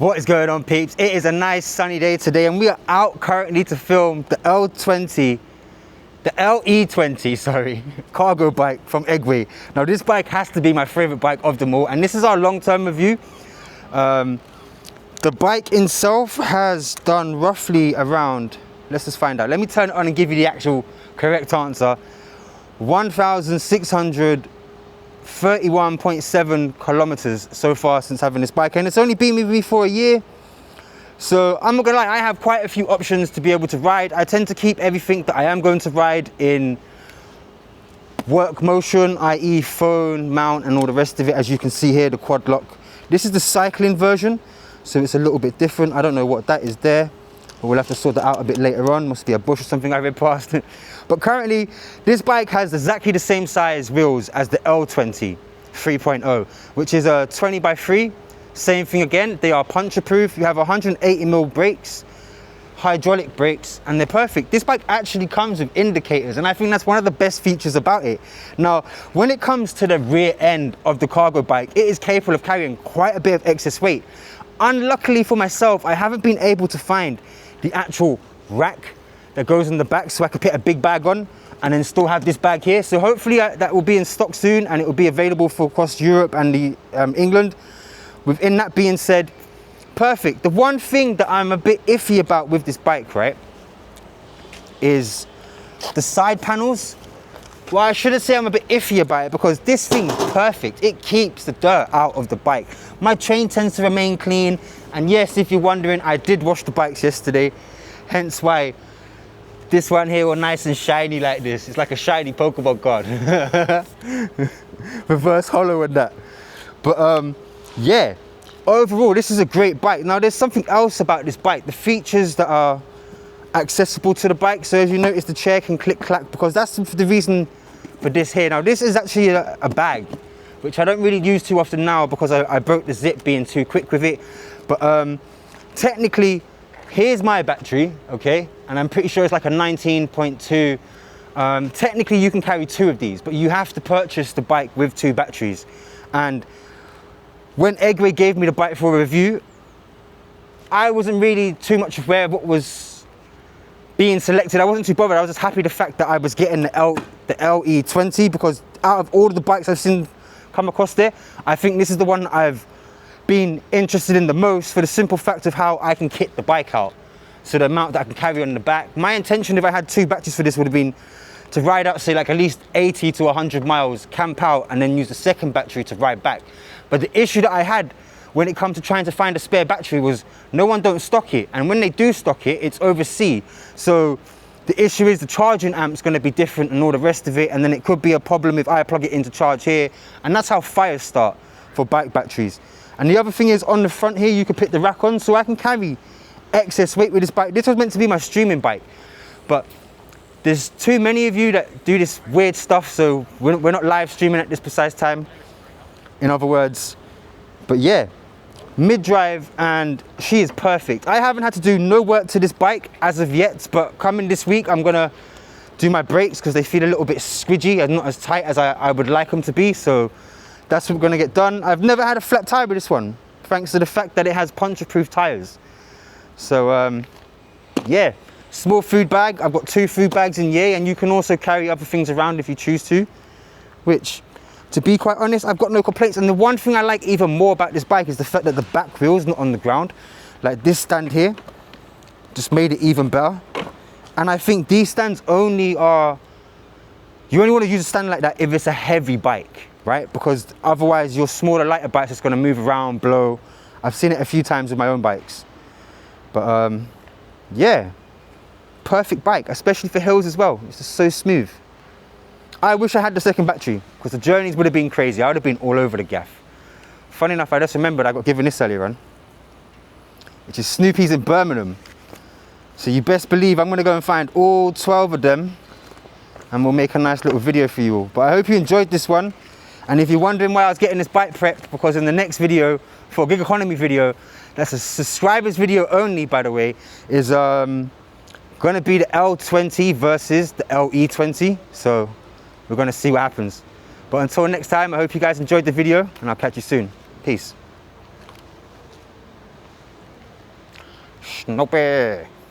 What is going on, peeps? It is a nice sunny day today and we are out currently to film the LE20, sorry, cargo bike from Engwe. Now this bike has to be my favorite bike of them all, and this is our long-term review. The bike itself has done roughly around, let's just find out. Let me turn it on and give you the actual correct answer. 1,631.7 kilometers so far since having this bike, and it's only been with me for a year. So I'm not gonna lie, I have quite a few options to be able to ride. I tend to keep everything that I am going to ride in work motion, i.e. phone, mount, and all the rest of it. As you can see here, the quad lock. This is the cycling version, so it's a little bit different. I don't know what that is there, but we'll have to sort that out a bit later on. Must be a bush or something I read past. But currently, this bike has exactly the same size wheels as the L20 3.0, which is a 20x3. Same thing again, they are puncture proof. You have 180mm brakes, hydraulic brakes, and they're perfect. This bike actually comes with indicators, and I think that's one of the best features about it. Now, when it comes to the rear end of the cargo bike, it is capable of carrying quite a bit of excess weight. Unluckily for myself, I haven't been able to find the actual rack that goes in the back so I could put a big bag on and then still have this bag here. So hopefully that will be in stock soon, and it will be available for across Europe and England. Within that being said, perfect. The one thing that I'm a bit iffy about with this bike, right, is the side panels. Well, I shouldn't say I'm a bit iffy about it, because this thing's perfect. It keeps the dirt out of the bike. My chain tends to remain clean, and yes, if you're wondering, I did wash the bikes yesterday, hence why this one here was nice and shiny like this. It's like a shiny Pokemon card. Reverse hollow and that. But yeah, overall this is a great bike. Now there's something else about this bike, the features that are accessible to the bike. So as you notice, the chair can click clack, because that's the reason for this here. Now this is actually a bag, which I don't really use too often now because I broke the zip being too quick with it. But technically, here's my battery, okay, and I'm pretty sure it's like a 19.2. Technically you can carry 2 of these, but you have to purchase the bike with 2 batteries. And when Engwe gave me the bike for a review, I wasn't really too much aware of what was being selected. I wasn't too bothered. I was just happy the fact that I was getting the LE20, because out of all of the bikes I've seen come across there, I think this is the one I've been interested in the most, for the simple fact of how I can kit the bike out. So the amount that I can carry on the back. My intention, if I had 2 batteries for this, would have been to ride out, say, like at least 80 to 100 miles, camp out, and then use the second battery to ride back. But the issue that I had when it comes to trying to find a spare battery was no one don't stock it. And when they do stock it, it's overseas. So the issue is the charging amp's going to be different and all the rest of it. And then it could be a problem if I plug it into charge here. And that's how fires start for bike batteries. And the other thing is, on the front here, you can put the rack on, so I can carry excess weight with this bike. This was meant to be my streaming bike, but there's too many of you that do this weird stuff, so we're not live streaming at this precise time, in other words. But yeah, mid-drive, and she is perfect. I haven't had to do no work to this bike as of yet, but coming this week, I'm gonna do my brakes because they feel a little bit squidgy and not as tight as I would like them to be. So that's what we're gonna get done. I've never had a flat tire with this one, thanks to the fact that it has puncture-proof tires. So yeah, small food bag. I've got 2 food bags in here, and you can also carry other things around if you choose to, which, to be quite honest, I've got no complaints. And the one thing I like even more about this bike is the fact that the back wheel is not on the ground. Like this stand here just made it even better. And I think these stands only are, you only want to use a stand like that if it's a heavy bike, right? Because otherwise your smaller, lighter bike's just going to move around, blow. I've seen it a few times with my own bikes. But yeah, perfect bike, especially for hills as well. It's just so smooth. I wish I had the second battery, because the journeys would have been crazy. I would have been all over the gaff. Funny enough, I just remembered I got given this earlier on, which is Snoopy's in Birmingham. So you best believe I'm going to go and find all 12 of them, and we'll make a nice little video for you all. But I hope you enjoyed this one. And if you're wondering why I was getting this bike prepped, because in the next video, for a gig economy video, that's a subscribers video only, by the way, is going to be the L20 versus the LE20. So we're going to see what happens. But until next time, I hope you guys enjoyed the video, and I'll catch you soon. Peace. Snoopy.